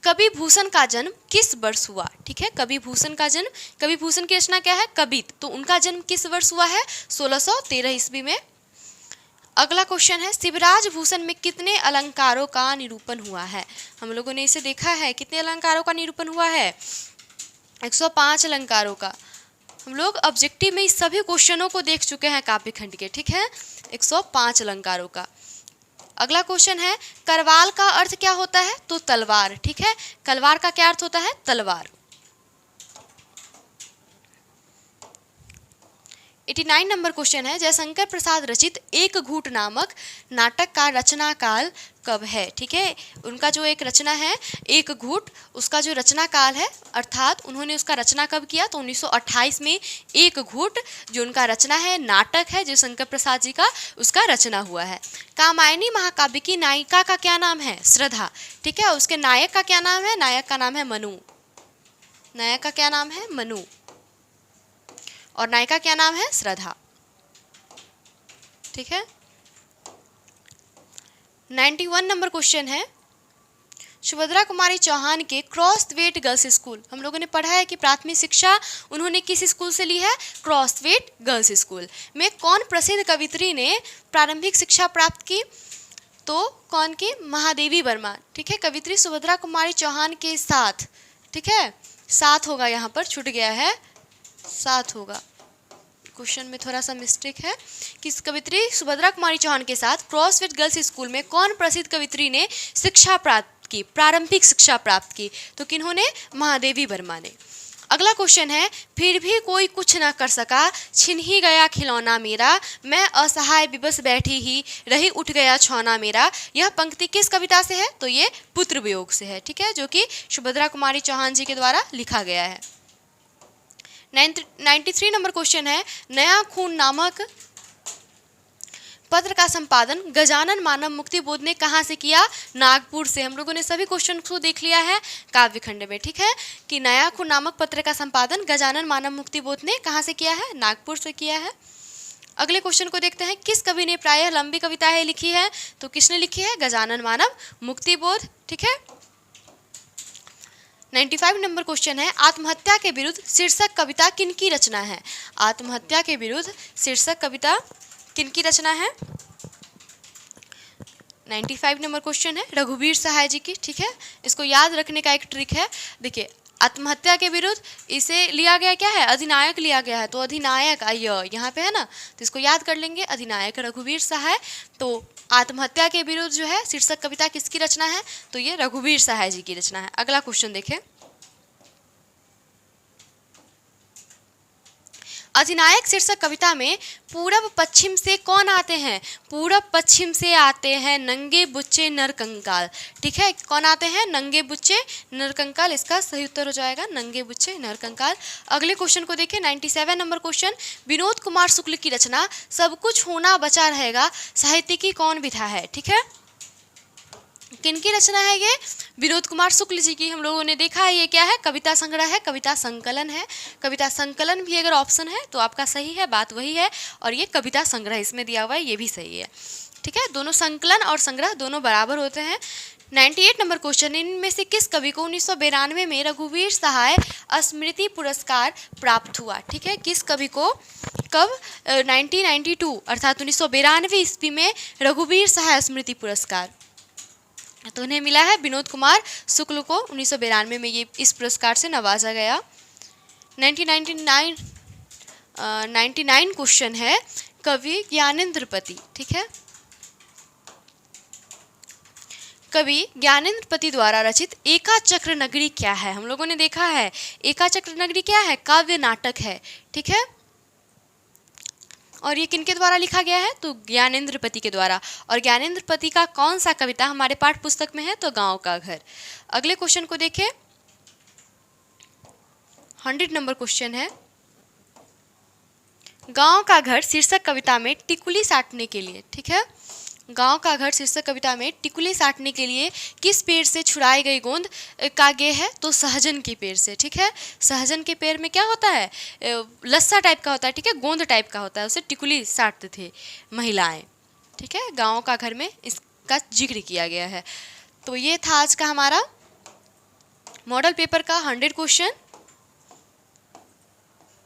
कवि भूषण का जन्म किस वर्ष हुआ? ठीक है, कवि भूषण का जन्म, कवि भूषण की रचना क्या है? कवित। तो उनका जन्म किस वर्ष हुआ है? 1613 ईस्वी में। अगला क्वेश्चन है। शिवराज भूषण में कितने अलंकारों का निरूपण हुआ है? हम लोगों ने इसे देखा है, कितने अलंकारों का निरूपण हुआ है? 105 अलंकारों का। हम लोग ऑब्जेक्टिव में इस सभी क्वेश्चनों को देख चुके हैं काव्य खंड के। ठीक है, 105 अलंकारों का। अगला क्वेश्चन है। करवाल का अर्थ क्या होता है? तो तलवार। ठीक है, कलवार का क्या अर्थ होता है? तलवार। 89 नंबर क्वेश्चन है। जयशंकर प्रसाद रचित एक घूट नामक नाटक का रचना काल कब है? ठीक है, उनका जो एक रचना है एक घूट, उसका जो रचना काल है, अर्थात उन्होंने उसका रचना कब किया? तो 1928 में एक घूट जो उनका रचना है, नाटक है जयशंकर प्रसाद जी का, उसका रचना हुआ है। कामायनी महाकाव्य की नायिका का क्या नाम है? श्रद्धा। ठीक है, उसके नायक का क्या नाम है? नायक का नाम है मनु। नायक का क्या नाम है? मनु। और नायिका क्या नाम है? श्रद्धा। ठीक है, 91 नंबर क्वेश्चन है, सुभद्रा कुमारी चौहान के क्रॉस वेट गर्ल्स स्कूल, हम लोगों ने पढ़ा है कि प्राथमिक शिक्षा उन्होंने किस स्कूल से ली है, क्रॉस वेट गर्ल्स स्कूल में कौन प्रसिद्ध कवित्री ने प्रारंभिक शिक्षा प्राप्त की, तो कौन की, महादेवी वर्मा। ठीक है, कवित्री सुभद्रा कुमारी चौहान के साथ, ठीक है, साथ होगा, यहाँ पर छूट गया है, साथ होगा, क्वेश्चन में थोड़ा सा मिस्टेक है। किस कवित्री सुभद्रा कुमारी चौहान के साथ क्रॉस वेट गर्ल्स स्कूल में कौन प्रसिद्ध कवित्री ने शिक्षा प्राप्त की, प्रारंभिक शिक्षा प्राप्त की, तो किन्होंने, महादेवी वर्मा ने। अगला क्वेश्चन है, फिर भी कोई कुछ न कर सका, छिन ही गया खिलौना मेरा, मैं असहाय विवश बैठी ही रही, उठ गया छौना मेरा। यह पंक्ति किस कविता से है, तो ये पुत्र वियोग से है। ठीक है, जो कि सुभद्रा कुमारी चौहान जी के द्वारा लिखा गया है। 93 नंबर क्वेश्चन है, नया खून नामक पत्र का संपादन गजानन मानव मुक्ति बोध ने कहाँ से किया, नागपुर से। हम लोगों ने सभी क्वेश्चन को देख लिया है काव्यखंड में। ठीक है, कि नया खून नामक पत्र का संपादन गजानन मानव मुक्ति बोध ने कहाँ से किया है, नागपुर से किया है। अगले क्वेश्चन को देखते हैं, किस कवि ने प्रायः लंबी कविताएं लिखी है, तो किसने लिखी है, गजानन मानव मुक्ति बोध। ठीक है, 95 नंबर क्वेश्चन है, आत्महत्या के विरुद्ध शीर्षक कविता किनकी रचना है, आत्महत्या के विरुद्ध शीर्षक कविता किनकी रचना है। 95 नंबर क्वेश्चन है रघुवीर सहाय जी की। ठीक है, इसको याद रखने का एक ट्रिक है, देखिए आत्महत्या के विरुद्ध इसे लिया गया क्या है, अधिनायक लिया गया है, तो अधिनायक यहाँ पे है ना, तो इसको याद कर लेंगे, अधिनायक रघुवीर सहाय। तो आत्महत्या के विरुद्ध जो है शीर्षक कविता किसकी रचना है, तो ये रघुवीर सहाय जी की रचना है। अगला क्वेश्चन देखें, अधिनायक शीर्षक कविता में पूरब पश्चिम से कौन आते हैं, पूरब पश्चिम से आते हैं नंगे बुच्चे नरकंकाल। ठीक है, कौन आते हैं, नंगे बुच्चे नरकंकाल, इसका सही उत्तर हो जाएगा नंगे बुच्चे नरकंकाल। अगले क्वेश्चन को देखिए, 97 नंबर क्वेश्चन, विनोद कुमार शुक्ल की रचना सब कुछ होना बचा रहेगा साहित्यिकी कौन विधा है। ठीक है, किनकी रचना है ये, विनोद कुमार शुक्ल जी की। हम लोगों ने देखा है ये क्या है, कविता संग्रह है, कविता संकलन है। कविता संकलन भी अगर ऑप्शन है तो आपका सही है, बात वही है, और ये कविता संग्रह इसमें दिया हुआ है, ये भी सही है। ठीक है, दोनों संकलन और संग्रह दोनों बराबर होते हैं। 98 नंबर क्वेश्चन, इनमें से किस कवि को 1992 में रघुवीर सहाय स्मृति पुरस्कार प्राप्त हुआ। ठीक है, किस कवि को कब, 1992 अर्थात 1992 ईस्वी में रघुवीर सहाय स्मृति पुरस्कार, तो उन्हें मिला है विनोद कुमार शुक्ल को 1992 में ये इस पुरस्कार से नवाजा गया। 99 क्वेश्चन है, कवि ज्ञानेंद्रपति। ठीक है, कवि ज्ञानेंद्रपति द्वारा रचित एकाचक्र नगरी क्या है। हम लोगों ने देखा है एकाचक्र नगरी क्या है, काव्य नाटक है। ठीक है, और ये किनके द्वारा लिखा गया है, तो ज्ञानेंद्रपति के द्वारा। और ज्ञानेंद्रपति का कौन सा कविता हमारे पाठ्य पुस्तक में है, तो गांव का घर। अगले क्वेश्चन को देखें, 100 नंबर क्वेश्चन है, गांव का घर शीर्षक कविता में टिकुली साटने के लिए। ठीक है, गांव का घर शीर्षक कविता में टिकुली साटने के लिए किस पेड़ से छुड़ाई गई गोंद का गे है, तो सहजन के पेड़ से। ठीक है, सहजन के पेड़ में क्या होता है, लस्सा टाइप का होता है। ठीक है, गोंद टाइप का होता है, उसे टिकुली साटते थे महिलाएं। ठीक है, गांव का घर में इसका जिक्र किया गया है। तो ये था आज का हमारा मॉडल पेपर का 100 क्वेश्चन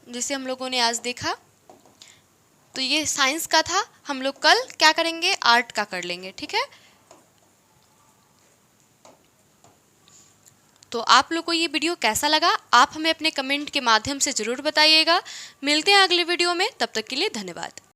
जिसे हम लोगों ने आज देखा। तो ये साइंस का था, हम लोग कल क्या करेंगे, आर्ट का कर लेंगे। ठीक है, तो आप लोग को ये वीडियो कैसा लगा, आप हमें अपने कमेंट के माध्यम से ज़रूर बताइएगा। मिलते हैं अगले वीडियो में, तब तक के लिए धन्यवाद।